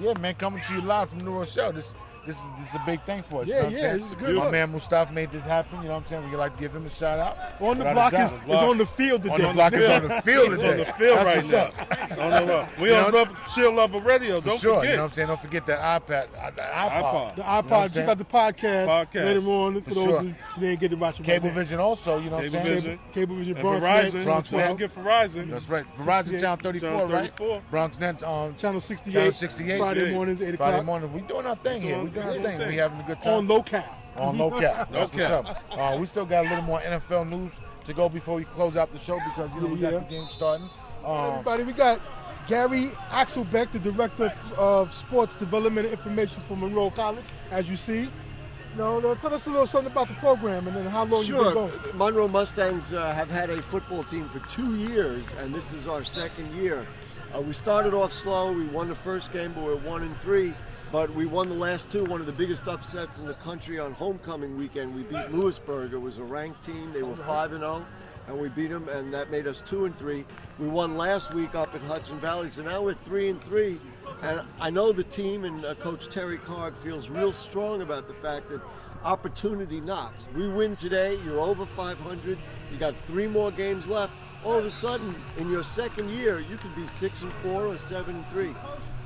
yeah, man, coming to you live from New Rochelle. This is a big thing for us. Yeah, you know what I'm saying? this is good. My man Mustafa made this happen. You know what I'm saying? We'd like to give him a shout out. On the block is on the field today. On the block is on the field It's today. on the field That's right what's now. up. We on Chill Lover Radio. For Don't sure. forget. You know what I'm saying? Don't forget that iPod. The iPod. iPod. You know what I'm Check out the podcast later on for those sure. who didn't get to watch it. Cablevision also, you know what I'm saying? Cablevision, And Bronx Verizon. Bronx Don't Net. forget Verizon. That's right. Verizon Channel 34, right? Bronx Net, Channel 68. Channel 68. Friday mornings, 8 o'clock. Friday morning. We doing our thing here. We doing our thing. We having a good time. On low cap. On low cap. That's what's up. We still got a little more NFL news to go before we close out the show because you know we got the game starting. Everybody, we got Gary Axelbeck, the Director of Sports Development and Information for Monroe College, as you see. Tell us a little something about the program and then how long you've been going. Monroe Mustangs have had a football team for 2 years, and this is our second year. We started off slow. We won the first game, but we're 1-3. But we won the last two, one of the biggest upsets in the country on homecoming weekend. We beat Lewisburg. It was a ranked team. They were 5-0, and we beat them, and that made us 2-3. We won last week up at Hudson Valley, so now we're 3-3. And I know the team and Coach Terry Carg feels real strong about the fact that opportunity knocks. We win today, you're over 500, you got 3 more games left. All of a sudden, in your second year, you could be 6-4 or 7-3.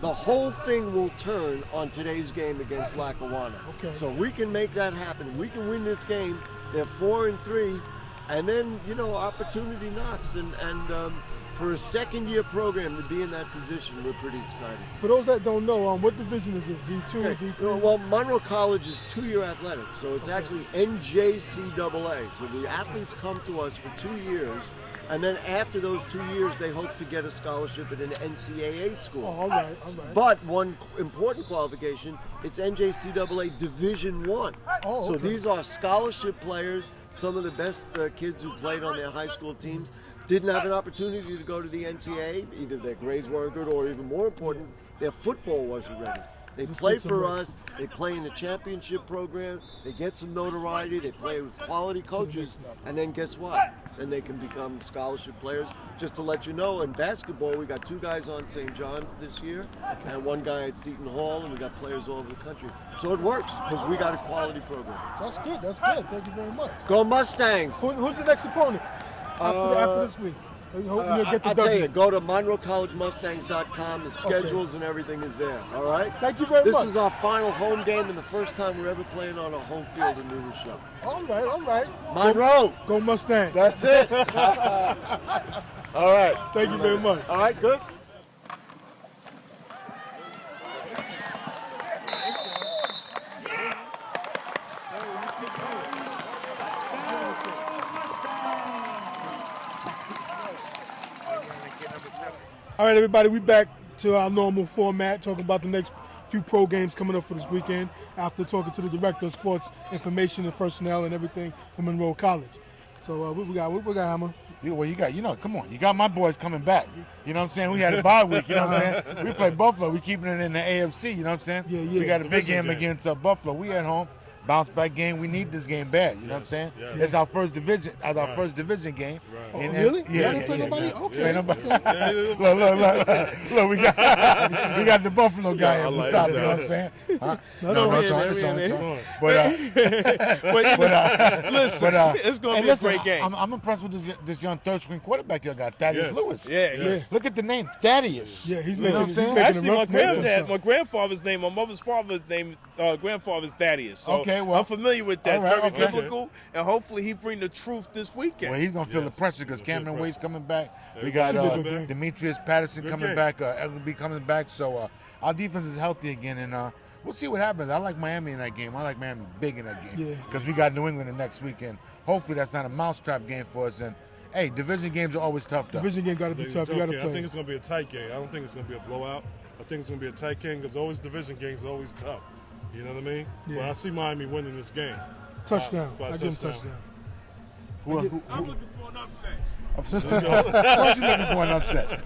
The whole thing will turn on today's game against Lackawanna. Okay. So we can make that happen. We can win this game. They're 4-3, and then opportunity knocks. And for a second-year program to be in that position, we're pretty excited. For those that don't know, what division is this? D2 or D3? Well, Monroe College is 2-year athletics, so it's actually NJCAA. So the athletes come to us for 2 years. And then after those 2 years, they hope to get a scholarship at an NCAA school. Oh, all right. But one important qualification, it's NJCAA Division I. Oh, so okay. these are scholarship players. Some of the best kids who played on their high school teams didn't have an opportunity to go to the NCAA. Either their grades weren't good or even more important, their football wasn't ready. They play for us, they play in the championship program, they get some notoriety, they play with quality coaches, and then guess what? Then they can become scholarship players. Just to let you know, in basketball, we got 2 guys on St. John's this year, and 1 guy at Seton Hall, and we got players all over the country. So it works, because we got a quality program. That's good. Thank you very much. Go Mustangs! Who's the next opponent after this week? I'll tell you, go to MonroeCollegeMustangs.com. The schedules and everything is there. All right? Thank you very much. This is our final home game and the first time we're ever playing on a home field in New Rochelle. All right. Monroe! Go Mustangs. That's it. All right. Thank you very much. All right, good. All right, everybody, we back to our normal format, talking about the next few pro games coming up for this weekend after talking to the Director of Sports Information and Personnel and everything from Monroe College. So what we got, Hammer? Come on. You got my boys coming back. You know what I'm saying? We had a bye week, you know what I'm saying? We played Buffalo. We keeping it in the AFC, you know what I'm saying? Yeah. We got a big game against Buffalo. We at home. bounce back game. We need this game bad. You know what I'm saying? Yes. It's our first division. Our first division game. Right. Oh, really? Yeah. Don't play nobody? Okay. Play nobody. Look, we got the Buffalo guy here. We'll stop. You know what I'm saying? Huh? No, it's on. But listen, it's going to be a great game. I'm impressed with this young third string quarterback you got, Thaddeus Lewis. Yeah. Look at the name, Thaddeus. Yeah, he's You know what I'm making saying? Actually, my grandfather, my grandfather's name, my mother's father's name, grandfather's Thaddeus. So Okay, well, I'm familiar with that. all right, Very okay. biblical, and hopefully he bring the truth this weekend. Well, he's gonna feel the pressure because Cameron Wade's coming back. We got Demetrius Patterson coming back. LB coming back. So our defense is healthy again, and we'll see what happens. I like Miami in that game. I like Miami big in that game because we got New England the next weekend. Hopefully that's not a mousetrap game for us. And hey, division games are always tough, though. Division game got to be tough. You got to play. I think it's going to be a tight game. I don't think it's going to be a blowout. I think it's going to be a tight game because always division games are always tough. You know what I mean? Yeah. But I see Miami winning this game. Touchdown. By I give him touchdown. I'm looking for an upset. Why you looking for an upset?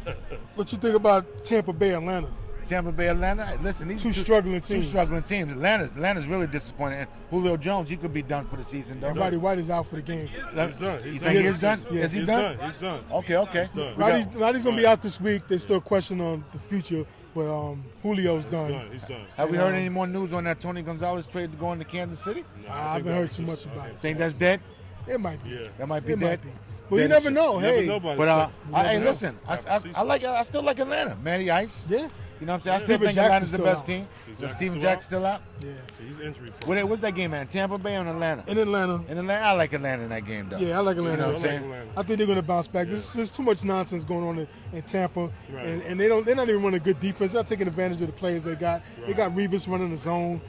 What you think about Tampa Bay, Atlanta? Tampa Bay, Atlanta. Listen, these Two struggling Two teams. struggling teams. Atlanta's really disappointing. And Julio Jones, he could be done for the season, though. Roddy White is out for the game. He's done. You think he is done? Yeah. Is he He's done? He's done. Okay. He's done. Roddy's going to be out this week. There's still a question on the future, but Julio's done. He's done. Have we heard any more news on that Tony Gonzalez trade to go into Kansas City? No, I haven't heard too much about it. Think that's dead? It might be. Yeah. That might be It dead. might be. But you never know. Hey, But hey, listen, I still like Atlanta. Matty Ice. Yeah. You know what I'm saying? I still Steven think Atlanta's the Jackson's best still team. out. Steven Jackson's still out. Yeah. He's injury prone. What's that game, man? Tampa Bay or Atlanta? In Atlanta. In Atlanta, I like Atlanta in that game, though. Yeah, I like Atlanta. You know what I'm I like saying? Atlanta. I think they're going to bounce back. There's too much nonsense going on in Tampa, Right. and they're not even running a good defense. They're not taking advantage of the players they got. They got Revis running the zone.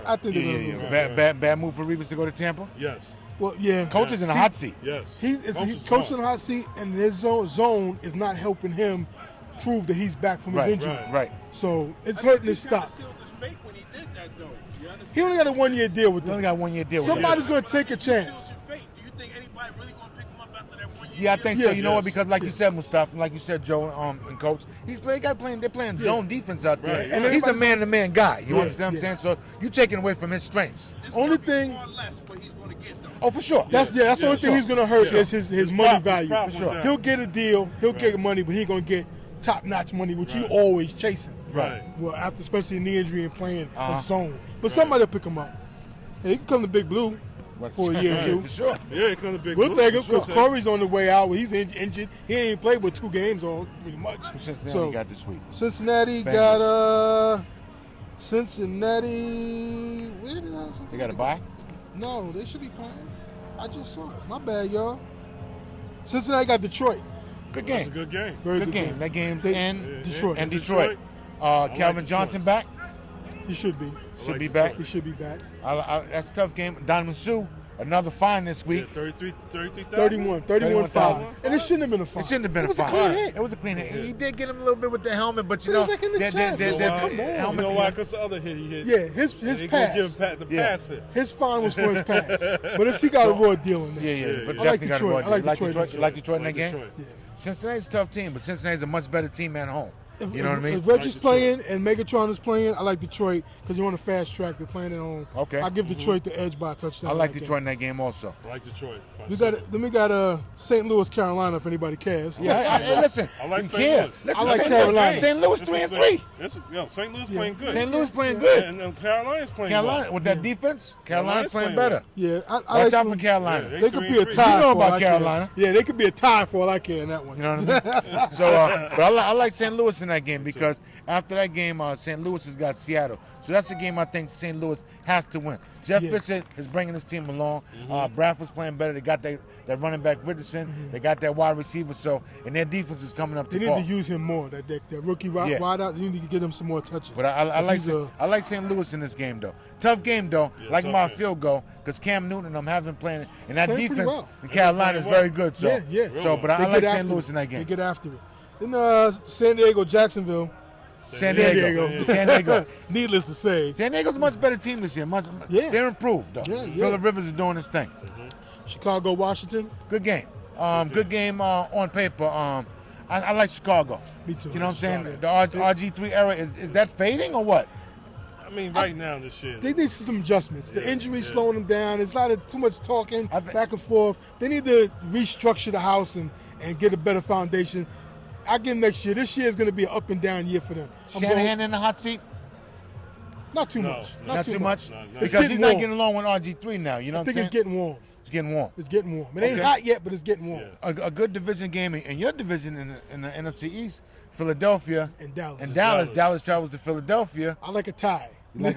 I think they're going to lose. Bad move for Reeves to go to Tampa. Yes. Well, yeah. Coach is in a hot seat. Yes. He's coach in the hot seat, and his zone is not helping him prove that he's back from his injury. Right. So it's hurting his stock. Sealed his fate when he did that, though. You understand? He only got a 1-year deal with He them. only got a 1 year deal. Somebody's going to take a chance. Sealed your fate. Do you think anybody really going to pick him up after that 1 year? Yeah, I think Yeah. so. You know what? Yes. Because like you said, Mustafa, and like you said, Joe, and Coach, they're playing zone defense out there, Right. and he's a man-to-man guy. You Yeah, understand what I'm yeah. saying? So you taking away from his strengths. It's Only gonna be thing- far less what he's going to get, though. Oh, for sure. That's the only thing he's going to hurt Yeah. is his money value. prop For sure. went He'll down. get a deal. He'll get money, but he ain't going to get top-notch money, which he always chasing. Right. Well, after especially a knee injury and playing Uh-huh. a zone. But somebody will pick him up. Hey, he can come to Big Blue for a year or two. For sure. Yeah, it comes a big. We'll look, take him for sure. because Corey's on the way out. He's injured. He ain't played with 2 games all pretty much. Who Cincinnati So, got this week? Cincinnati Bengals. got Cincinnati. Where did They got a bye? No, they should be playing. I just saw it. My bad, y'all. Cincinnati got Detroit. Good That's a game. good game. Very Good game. That game's They- in Detroit. and Detroit. Calvin Detroit. Johnson back. He should be. Should be Detroit. back. He should be back. That's a tough game. Donovan Sue, another fine this Yeah, week. 31,000. 31,000. And it shouldn't have been a fine. It shouldn't have been It was a a fine. clean hit. It was a clean hit. He did get him a little bit with the helmet, but you But know, it's like in the chest. that Come on. You helmet. know why? Because the other hit he hit. Yeah, his He gonna pass. give the pass hit. His fine was for his pass. But he got a raw deal in there. Yeah. But I like definitely got a Detroit. raw I deal. like Like Detroit. Detroit. You like Detroit in that game? Detroit. Yeah. Cincinnati's a tough team, but Cincinnati's a much better team at home. You know what I mean? If Reggie's playing and Megatron is playing, I like Detroit because they're on a fast track. They're playing at home. Okay. I give Detroit the edge by a touchdown. I like in that Detroit in that game also. I like Detroit. Then we got St. Louis, Carolina, if anybody cares. Yeah, hey, listen. I like you St. care. Louis. Listen, I like St. Carolina. St. Louis 3-3. St. Louis playing good. St. Louis playing good. And Carolina's playing Carolina well. with that defense, Carolina's playing playing better. Yeah, I Watch like out them. for Carolina. Yeah, They could be a 3-3. tie. You know for all about I care. Carolina. Yeah, they could be a tie for all I care in that one. You know what I mean? So, but I like St. Louis in that game because after that game, St. Louis has got Seattle. So that's a game I think St. Louis has to win. Jeff Fisher is bringing his team along. Bradford's playing better. They got that running back Richardson. They got that wide receiver. So, and their defense is coming up They to need par. to use him more. That rookie wide out. You need to get him some more touches. But I like he's a- I like St. Louis in this game though. Tough game though. Yeah, like tough my game. field goal because Cam Newton and I'm playing, and that Playing pretty defense well. in Carolina is Playing well. very good. So Yeah. So, but I They like get St. after Louis it. in that game. They get after it. Then San Diego, Jacksonville. San Diego. San Diego. Needless to say, San Diego's a much better team this year. Yeah. They're improved though. Yeah. Phillip Rivers is doing his thing. Chicago, Washington. Good game. Good game on paper. I like Chicago. Me too. You know what I'm saying? The RG3 era is that fading or what? I mean, right now this year. They need some adjustments. The injury slowing them down. There's a lot of too much talking back and forth. They need to restructure the house and get a better foundation. I give them next year. This year is going to be an up and down year for them. Shanahan in the hot seat? Not too much. Not too much? No. Because he's not getting along with RG3 now. You know what I'm saying? I think it's getting warm. It's getting warm. It's getting warm. It ain't hot yet, but it's getting warm. A good division game in your division in the NFC East, Philadelphia and Dallas. And Dallas travels to Philadelphia. I like a tie. Both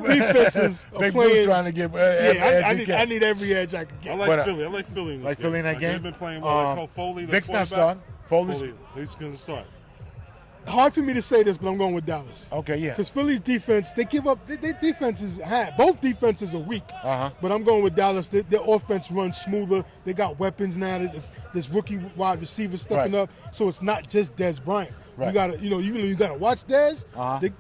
defenses are playing. Trying to get I need every edge I can get. I like Philly. I like Philly in this like Philly in that game. They've been playing well. Like Foley, Vic's not starting. Foley, he's going to start. Hard for me to say this, but I'm going with Dallas. Okay, yeah. Because Philly's defense, they give up. Their defense is both defenses are weak. But I'm going with Dallas. Their offense runs smoother. They got weapons now. This rookie wide receiver stepping up. So it's not just Dez Bryant. Right. You gotta watch Dez.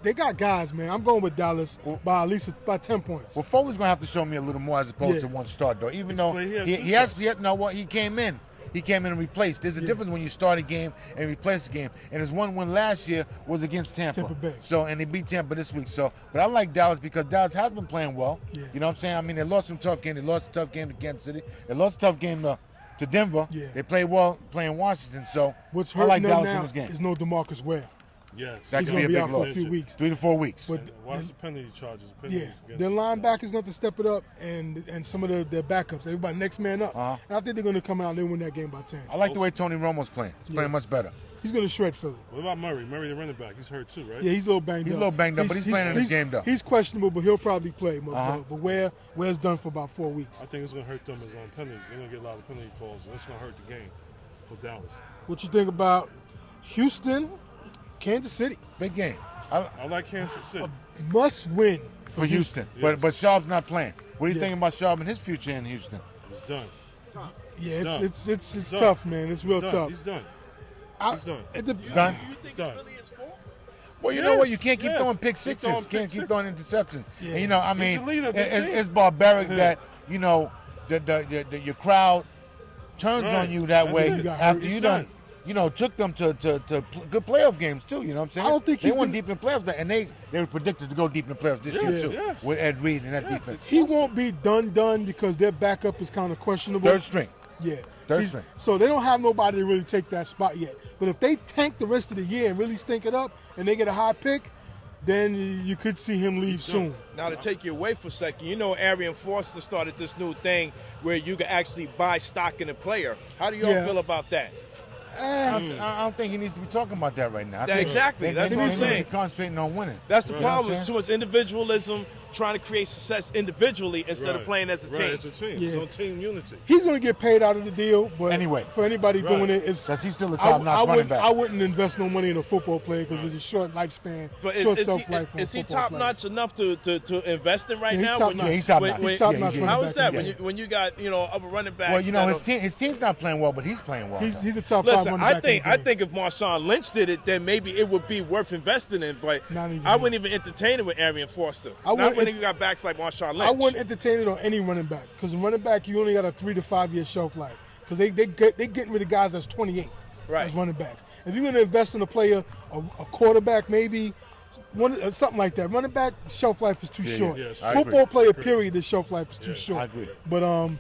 They got guys, man. I'm going with Dallas by at least by 10 points. Well, Foley's gonna have to show me a little more as opposed to one start though. Even though he came in. He came in and replaced. There's a difference when you start a game and replace a game. And his one win last year was against Tampa Bay. So, and they beat Tampa this week. So, but I like Dallas because Dallas has been playing well. Yeah. You know what I'm saying? I mean, they lost some tough game. They lost a tough game to Kansas City. They lost a tough game to Denver. Yeah. They played well playing Washington. So, what's I like hurting Dallas them in now this game. is no DeMarcus Ware. Yes. That He's could be a big out for loss. a few weeks. 3 to 4 weeks. But watch the penalty charges. Their linebackers going to step it up, and some of their backups. Everybody next man up. And I think they're going to come out and they win that game by 10. I like the way Tony Romo's playing. He's playing much better. He's going to shred Philly. What about Murray? Murray, the running back. He's hurt too, right? Yeah, he's a little banged up. But he's playing in this game, though. He's questionable, but he'll probably play. But Ware's done for about 4 weeks. I think it's going to hurt them as on penalties. They're going to get a lot of penalty calls, and it's going to hurt the game for Dallas. What you think about Houston, Kansas City? Big game. I like Kansas City. A must win for Houston. Yes. But Schaub's not playing. What do you think about Schaub and his future in Houston? He's done. Yeah, it's tough, man. It's real tough. He's done. He's done. He's done? He's done. Well, you know what? You can't keep throwing pick sixes. Can't keep throwing interceptions. Yeah. And, I mean, it's barbaric that, your crowd turns on you that way after you done. Took them to good playoff games too. You know what I'm saying? I don't think they went deep in the playoffs, and they were predicted to go deep in the playoffs this year too with Ed Reed and that defense. He won't be done because their backup is kind of questionable. Third string. Yeah. Third string. So they don't have nobody to really take that spot yet. But if they tank the rest of the year and really stink it up, and they get a high pick, then you could see him leave soon. Now, to take you away for a second, Arian Foster started this new thing where you can actually buy stock in a player. How do y'all feel about that? I don't think he needs to be talking about that right now. Exactly. That's what I'm saying. Concentrating on winning. That's the problem. It's too much individualism, trying to create success individually instead of playing as a team. Right, as a team. Yeah. So team unity. He's going to get paid out of the deal, but anyway, for anybody doing it, because he's still a top-notch running back. I wouldn't invest no money in a football player because it's a short lifespan, short shelf life. Is he top-notch enough to invest in right now? He's top-notch. He's top-notch. How is that when you got other running backs? Well, his team's not playing well, but he's playing well. He's a top 5 running back. I think if Marshawn Lynch did it, then maybe it would be worth investing in. But I wouldn't even entertain it with Arian Foster. Not when you got backs like Marshawn Lynch. I wouldn't entertain it on any running back because a running back you only got a 3 to 5 year shelf life because they getting rid of guys that's 28 as running backs. If you're going to invest in a player, a quarterback maybe, something like that. Running back shelf life is too short. Yes, Football player period, the shelf life is too short. I agree. But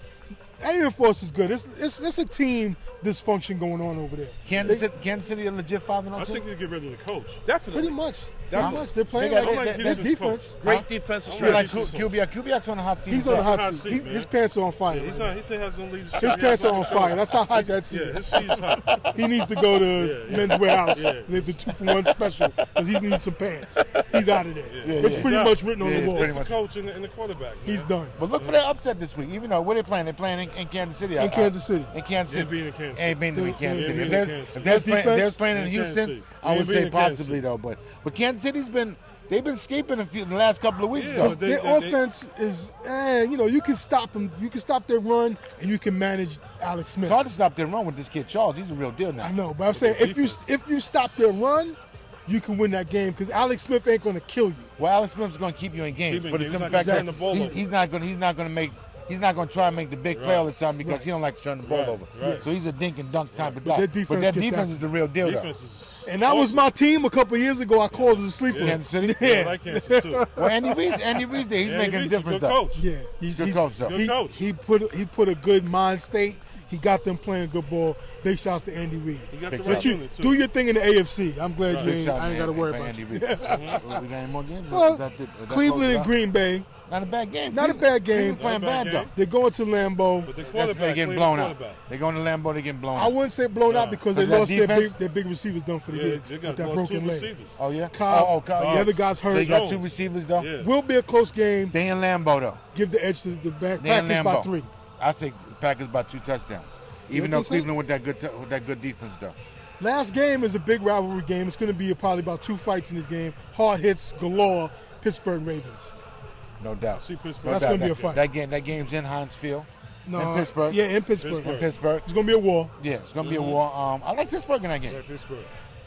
Arian Foster's good. It's a team dysfunction going on over there. Kansas City a legit 5-0 I think they get rid of the coach. Definitely. Pretty much. They're playing his defense. Great defensive strategy. Kubiak's on the hot seat. He's on the hot seat. His pants are on fire. He said has no leadership. His pants are on fire. That's how hot that seat Yeah, is. his seat is hot. He needs to go to Men's Warehouse. Yeah. The 2-for-1 special because he needs some pants. He's out of there. It's pretty much written on the wall. He's the coach and the quarterback. Man. He's done. But look for their upset this week. Even though where they're playing in Kansas City. In Kansas City. In Kansas City. They're being in Kansas Ain't been in Kansas City. If they're playing in Houston, I would say possibly though. But Kansas City's they've been escaping in the last couple of weeks though. Their offense is, you can stop them. You can stop their run, and you can manage Alex Smith. It's hard to stop their run with this kid Charles. He's the real deal now. I know, but I'm saying if you stop their run, you can win that game because Alex Smith ain't going to kill you. Well, Alex Smith's going to keep you in game for the simple fact that he's not going to try and make the big play all the time because he don't like to turn the ball over. Right. So he's a dink and dunk type of guy. But their defense is the real deal though. And that was my team a couple years ago. I called it a sleeper. Kansas City? Yeah, I like Kansas too. Well, Andy Reid's there. He's making a difference, good though. coach. Yeah, Good coach, though. Good coach. He put a good mind state. He got them playing good ball. Big shouts to Andy Reid. He got the Big right shout. unit too. Do your thing in the AFC. I'm glad Big shout, I ain't man, got to worry for about Andy you. Reid. We got any more games? Well, Is that Cleveland close and Green Bay. Not a bad game. Not a bad game. Cleveland's playing Not a bad bad, though. game. They're going to Lambeau. But the They're quarterback, getting blown out. They're going to Lambeau. They're getting blown I out. wouldn't say blown out because they Because that lost defense? their big receivers done for the Yeah, year they with got that lost two broken leg. receivers. Oh, yeah? Kyle, Kyle. the other guy's hurt. So you got Jones. two receivers, though? Yeah. Will be a close game. They in Lambeau, though. Give the edge to the back. They in Packers by Lambeau. 3. I say Packers by 2 touchdowns. Even though think so? Cleveland with that good defense, though. Last game is a big rivalry game. It's going to be probably about 2 fights in this game. Hard hits galore. Pittsburgh Ravens. No doubt. See Pittsburgh. No That's doubt. gonna be a fight. That game's in Heinz Field. No, In Pittsburgh. Yeah, in Pittsburgh. In Pittsburgh. It's going to be a war. Yeah, it's gonna be a war. I like Pittsburgh in that game. Yeah, Pittsburgh.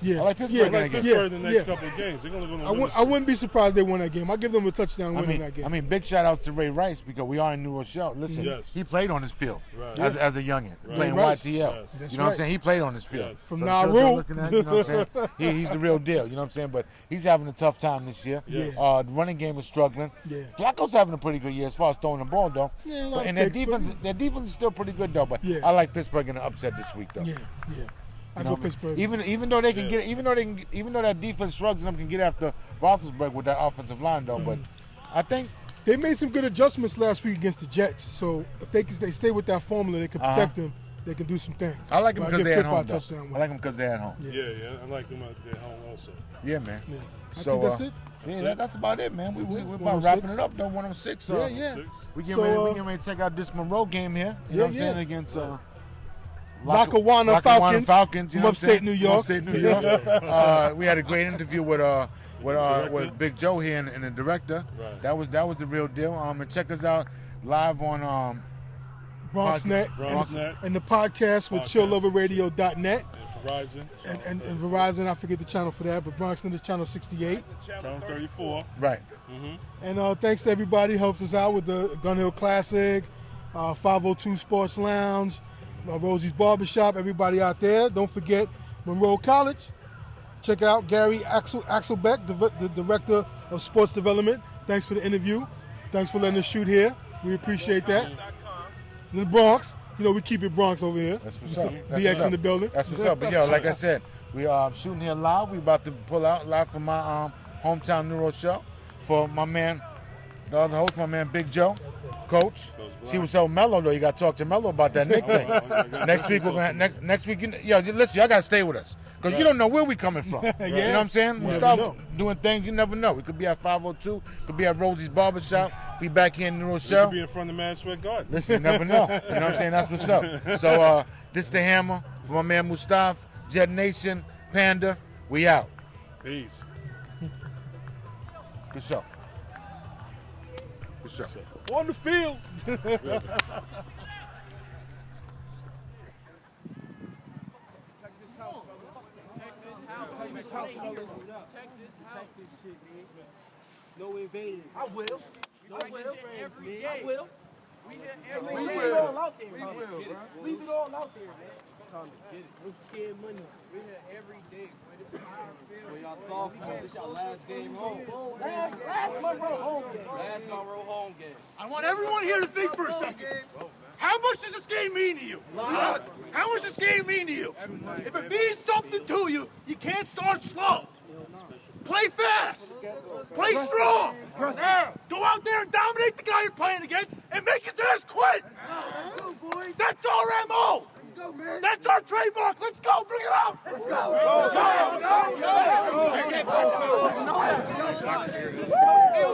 Yeah. I like Pittsburgh Yeah, in that Like game. Pittsburgh in the next yeah. couple of games. They're going to go to I wouldn't be surprised they won that game. I'll give them a touchdown win in that game. I mean, big shout outs to Ray Rice because we are in New Rochelle. Listen, Yes. he played on his field Right. as a youngin, playing Rice. YTL. Yes. That's You know what I'm right. saying? He played on his field. Yes. From So Nauru. Phil's looking at, you know what I'm saying? He's the real deal. You know what I'm saying? But he's having a tough time this year. Yes. Yeah. The running game is struggling. Yeah. Flacco's having a pretty good year as far as throwing the ball, though. Yeah, a lot But, of and their picks, but- defense is still pretty good, though. But Yeah. I like Pittsburgh in the upset this week, though. Yeah, yeah. I You go know, Pittsburgh. even though they can get, even though that defense struggles and them can get after Roethlisberger with that offensive line though, but I think They made some good adjustments last week against the Jets. So if they stay with that formula, they can protect them. They can do some things. I like them But because give they're at Pitt by a home. Though. touchdown win. I like them because they're at home. Yeah, I like them out there home also. Yeah, man. Yeah. I So think that's it. yeah, that's about it, man. We're about 106. wrapping it up though. 106. Yeah, yeah. We So, getting ready to check out this Monroe game here. You know what I'm saying against. Lackawanna Falcons. Falcons, You know from upstate New York. Upstate New York. We had a great interview with Big Joe here and the director. Right. That was the real deal. And check us out live on BronxNet, BronxNet. and the podcast with chillloverradio.net. Verizon. And Verizon, I forget the channel for that, but BronxNet is channel 68. Channel 34. right. And thanks to everybody who helps us out with the Gun Hill Classic, 502 Sports Lounge, Rosie's Barbershop, everybody out there. Don't forget Monroe College. Check out Gary Axelbeck, the Director of Sports Development. Thanks for the interview. Thanks for letting us shoot here. We appreciate that. In the Bronx. You know, we keep it Bronx over here. That's what's up. That's BX what's in up. the building. That's what's up. But yo, like I said, we are shooting here live. We about to pull out live from my hometown New Rochelle for my man, the other host, my man Big Joe, Coach. She was so mellow though. You got to talk to Mello about that Nick thing. Next week we're gonna next week. Listen, y'all gotta stay with us because you don't know where we coming from. You know what I'm saying? We start doing things you never know. We could be at 502. Could be at Rosie's Barbershop. Be back here in New We Rochelle. could be in front of Mad Sweat Garden. Listen, you never know. You know what I'm saying? That's what's up. So this the Hammer for my man Mustaf, Jet Nation, Panda. We out. Peace. Good show. Good show. On the field. Check this house, fellas. Check this house, fellas. Check this shit, man. No invading. I will. I will. Every day. I will. We here every Leave day. it all out there. Leave it all out there, man. Time to get it. No scared money. We here every day. When y'all sophomore, this y'all last game home. Last Monroe home game. Last Monroe home game. I want everyone here to think for a second. How much does this game mean to you? How much does this game mean to you? If it means something to you, you can't start slow. Play fast. Play strong. Go out there and dominate the guy you're playing against and make his ass quit. Let's go, boys. That's our MO. Let's go, man. That's our trademark. Let's go. Bring it out. Let's go.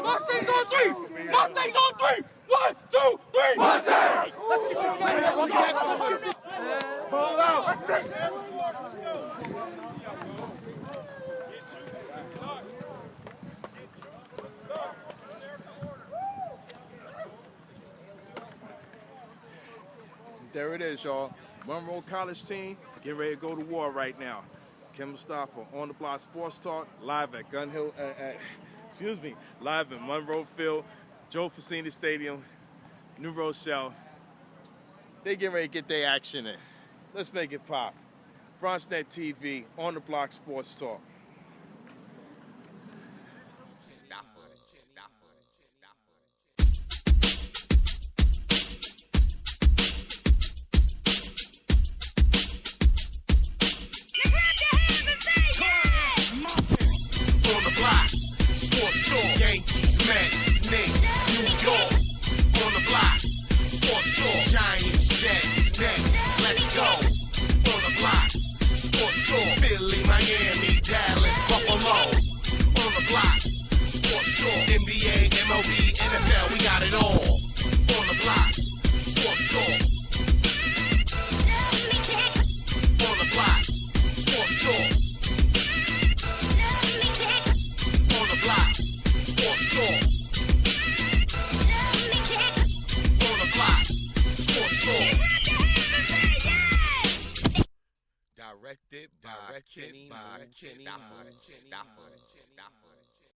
Mustangs on three. Mustangs on three. 1, 2, 3. Mustangs. Let's get this man. Pull out. There it is, y'all. Monroe College team getting ready to go to war right now. Kim Mustafa on the block Sports Talk live at Gun Hill. Live in Monroe Field, Joe Facini Stadium, New Rochelle. They getting ready to get their action in. Let's make it pop. BronxNet TV, On the Block Sports Talk. On the block, sports talk, Yankees, Mets, Knicks, New York. On the block, sports talk, Giants, Jets, Nets, let's go. On the block, sports talk, Philly, Miami, Dallas, Buffalo. On the block, sports talk, NBA, MLB, NFL, we got it all. On the block, sports talk. On the block, sports talk. On the block, sports talk. On the block, sports talk. Directed by Kenny Stafford.